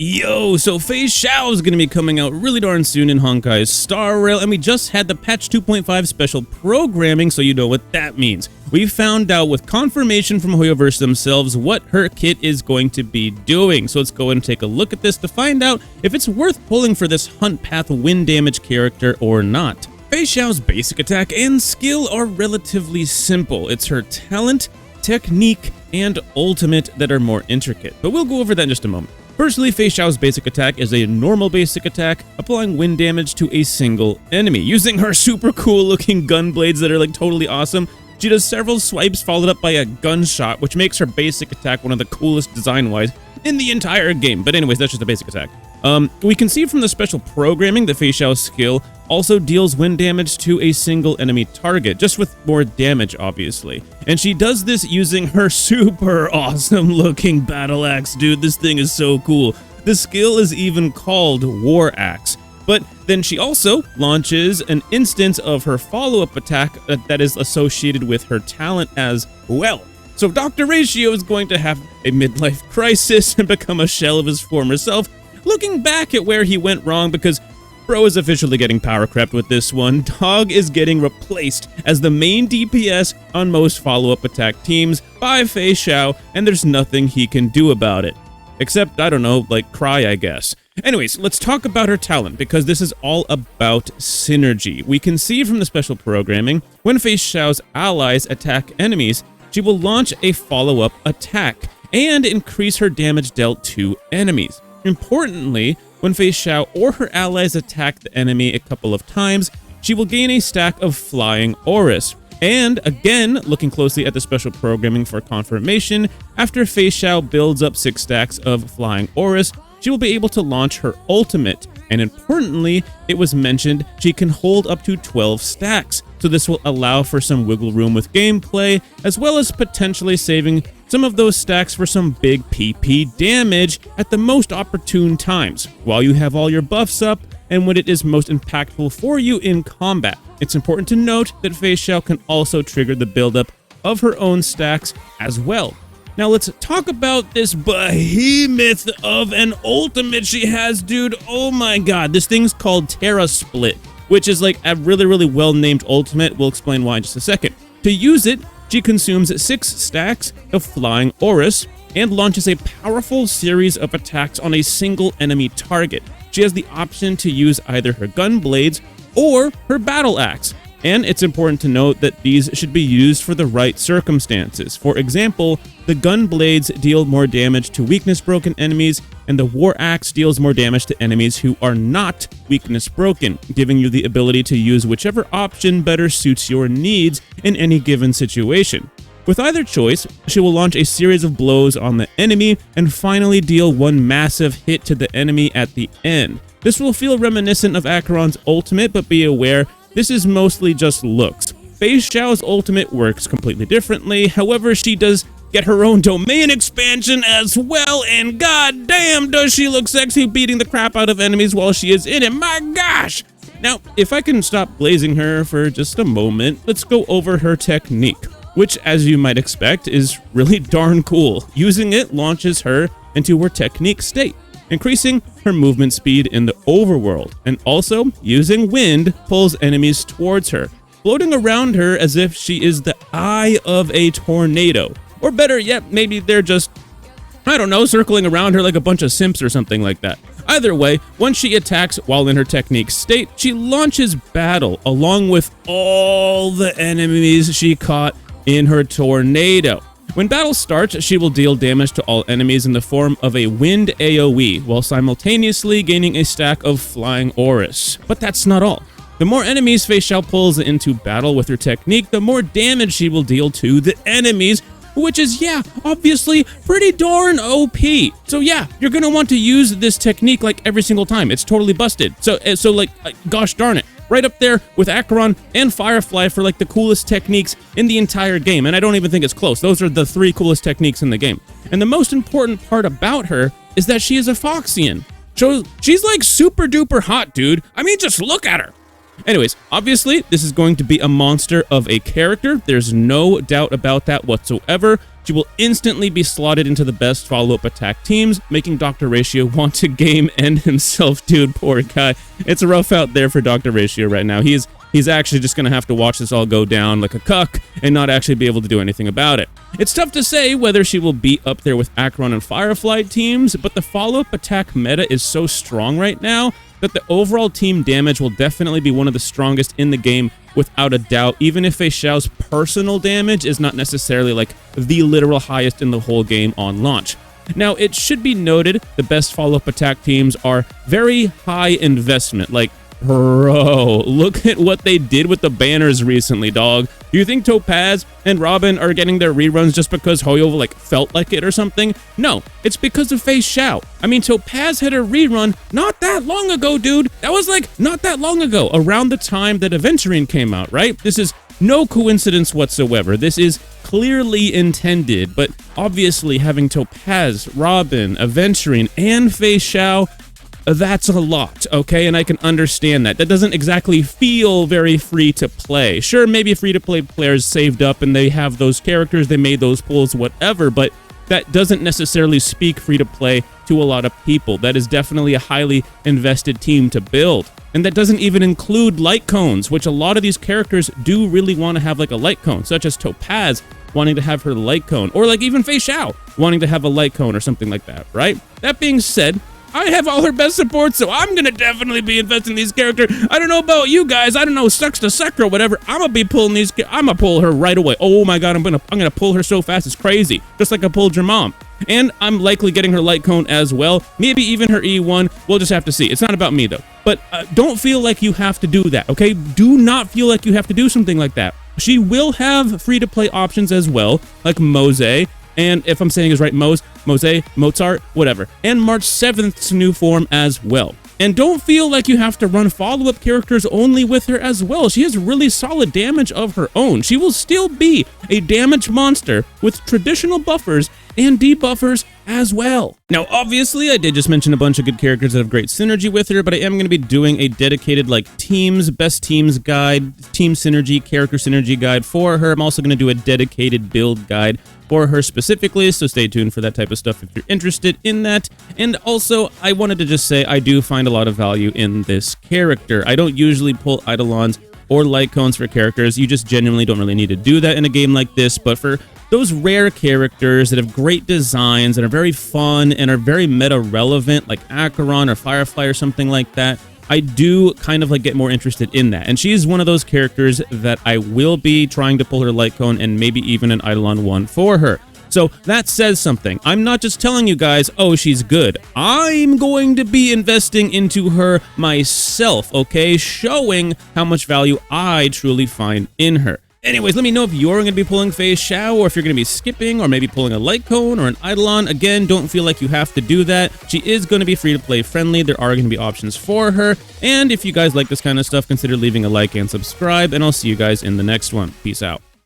Yo, so Feixiao is going to be coming out really darn soon in Honkai Star Rail, and we just had the patch 2.5 special programming, so you know what that means. We found out with confirmation from Hoyoverse themselves what her kit is going to be doing, so let's go and take a look at this to find out if it's worth pulling for this Hunt Path wind damage character or not. Feixiao's basic attack and skill are relatively simple. It's her talent, technique, and ultimate that are more intricate, but we'll go over that in just a moment. Firstly, Feixiao's basic attack is a normal basic attack, applying wind damage to a single enemy. Using her super cool looking gun blades that are like totally awesome, she does several swipes followed up by a gunshot, which makes her basic attack one of the coolest design-wise in the entire game. But anyways, that's just a basic attack. We can see from the special programming that Feixiao's skill also deals wind damage to a single enemy target, just with more damage, obviously. And she does this using her super awesome looking battle axe, dude. This thing is so cool. The skill is even called War Axe. But then she also launches an instance of her follow-up attack that is associated with her talent as well. So Dr. Ratio is going to have a midlife crisis and become a shell of his former self, looking back at where he went wrong because bro is officially getting power crept with this one. Dog is getting replaced as the main DPS on most follow-up attack teams by Feixiao, and there's nothing he can do about it. Except, I don't know, like cry, I guess. Anyways, let's talk about her talent, because this is all about synergy. We can see from the special programming, when Feixiao's allies attack enemies, she will launch a follow-up attack and increase her damage dealt to enemies. Importantly, when Feixiao or her allies attack the enemy a couple of times, she will gain a stack of Flying Auras. And again, looking closely at the special programming for confirmation, after Feixiao builds up 6 stacks of Flying Auras, she will be able to launch her ultimate. And importantly, it was mentioned she can hold up to 12 stacks, so this will allow for some wiggle room with gameplay, as well as potentially saving some of those stacks for some big PP damage at the most opportune times, while you have all your buffs up and when it is most impactful for you in combat. It's important to note that Feixiao can also trigger the buildup of her own stacks as well. Now let's talk about this behemoth of an ultimate she has, dude. Oh my god, this thing's called Terra Split, which is like a really well-named ultimate. We'll explain why in just a second. To use it, she consumes 6 stacks of Flying Auras and launches a powerful series of attacks on a single enemy target. She has the option to use either her gun blades or her battle axe. And it's important to note that these should be used for the right circumstances. For example, the gun blades deal more damage to weakness broken enemies, and the war axe deals more damage to enemies who are not weakness broken, giving you the ability to use whichever option better suits your needs in any given situation. With either choice, she will launch a series of blows on the enemy and finally deal one massive hit to the enemy at the end. This will feel reminiscent of Acheron's ultimate, but be aware, this is mostly just looks. Feixiao's ultimate works completely differently, however she does get her own domain expansion as well, and goddamn does she look sexy beating the crap out of enemies while she is in it, my gosh! Now, if I can stop blazing her for just a moment, let's go over her technique, which as you might expect is really darn cool. Using it launches her into her technique state, increasing her movement speed in the overworld, and also using wind pulls enemies towards her, floating around her as if she is the eye of a tornado. Or better yet, maybe they're just, I don't know, circling around her like a bunch of simps or something like that. Either way, once she attacks while in her technique state, she launches battle along with all the enemies she caught in her tornado. When battle starts, she will deal damage to all enemies in the form of a wind AoE, while simultaneously gaining a stack of Flying Auras. But that's not all. The more enemies Feixiao pulls into battle with her technique, the more damage she will deal to the enemies, which is, yeah, obviously pretty darn OP. So yeah, you're gonna want to use this technique like every single time. It's totally busted. So like, gosh darn it. Right up there with Acheron and Firefly for like the coolest techniques in the entire game, and I don't even think it's close. Those are the 3 coolest techniques in the game. And the most important part about her is that she is a Foxian. So she's like super duper hot, dude. I mean, just look at her. Anyways, obviously, this is going to be a monster of a character. There's no doubt about that whatsoever. She will instantly be slotted into the best follow-up attack teams, making Dr. Ratio want to game end himself. Dude, poor guy. It's rough out there for Dr. Ratio right now. He's actually just going to have to watch this all go down like a cuck and not actually be able to do anything about it. It's tough to say whether she will be up there with Acheron and Firefly teams, but the follow-up attack meta is so strong right now that the overall team damage will definitely be one of the strongest in the game without a doubt, even if Feixiao's personal damage is not necessarily like the literal highest in the whole game on launch. Now, it should be noted the best follow-up attack teams are very high investment. Like, bro, look at what they did with the banners recently, dog. Do you think Topaz and Robin are getting their reruns just because Hoyo like felt like it or something? No, it's because of Feixiao. I mean, Topaz had a rerun not that long ago, dude. That was like not that long ago, around the time that Aventurine came out, right? This is no coincidence whatsoever. This is clearly intended, but obviously having Topaz, Robin, Aventurine, and Feixiao, that's a lot, okay? And I can understand that. That doesn't exactly feel very free to play. Sure, maybe free-to-play players saved up and they have those characters, they made those pulls, whatever, but that doesn't necessarily speak free-to-play to a lot of people. That is definitely a highly invested team to build. And that doesn't even include light cones, which a lot of these characters do really want to have like a light cone, such as Topaz wanting to have her light cone, or like even Feixiao wanting to have a light cone or something like that, right? That being said, I have all her best support, so I'm gonna definitely be investing in these characters. I don't know about you guys. I don't know, sucks to suck or whatever. I'm gonna be pulling these. I'm gonna pull her right away. Oh my god, I'm gonna pull her so fast. It's crazy. Just like I pulled your mom. And I'm likely getting her light cone as well. Maybe even her E1. We'll just have to see. It's not about me though. But don't feel like you have to do that, okay? Do not feel like you have to do something like that. She will have free-to-play options as well, like Mose. And if I'm saying is right, Mose, Mozart, whatever. And March 7th's new form as well. And don't feel like you have to run follow-up characters only with her as well. She has really solid damage of her own. She will still be a damage monster with traditional buffers and debuffers as well. Now, obviously, I did just mention a bunch of good characters that have great synergy with her, but I am going to be doing a dedicated, like, best teams guide, team synergy, character synergy guide for her. I'm also going to do a dedicated build guide for her specifically, so stay tuned for that type of stuff if you're interested in that. And also, I wanted to just say I do find a lot of value in this character. I don't usually pull Eidolons or light cones for characters. You just genuinely don't really need to do that in a game like this, but for those rare characters that have great designs and are very fun and are very meta relevant, like Acheron or Firefly or something like that, I do kind of like get more interested in that. And she's one of those characters that I will be trying to pull her light cone and maybe even an Eidolon 1 for her. So that says something. I'm not just telling you guys, oh, she's good. I'm going to be investing into her myself, okay? Showing how much value I truly find in her. Anyways, let me know if you're going to be pulling Feixiao, or if you're going to be skipping, or maybe pulling a light cone or an Eidolon. Again, don't feel like you have to do that. She is going to be free-to-play friendly. There are going to be options for her. And if you guys like this kind of stuff, consider leaving a like and subscribe, and I'll see you guys in the next one. Peace out.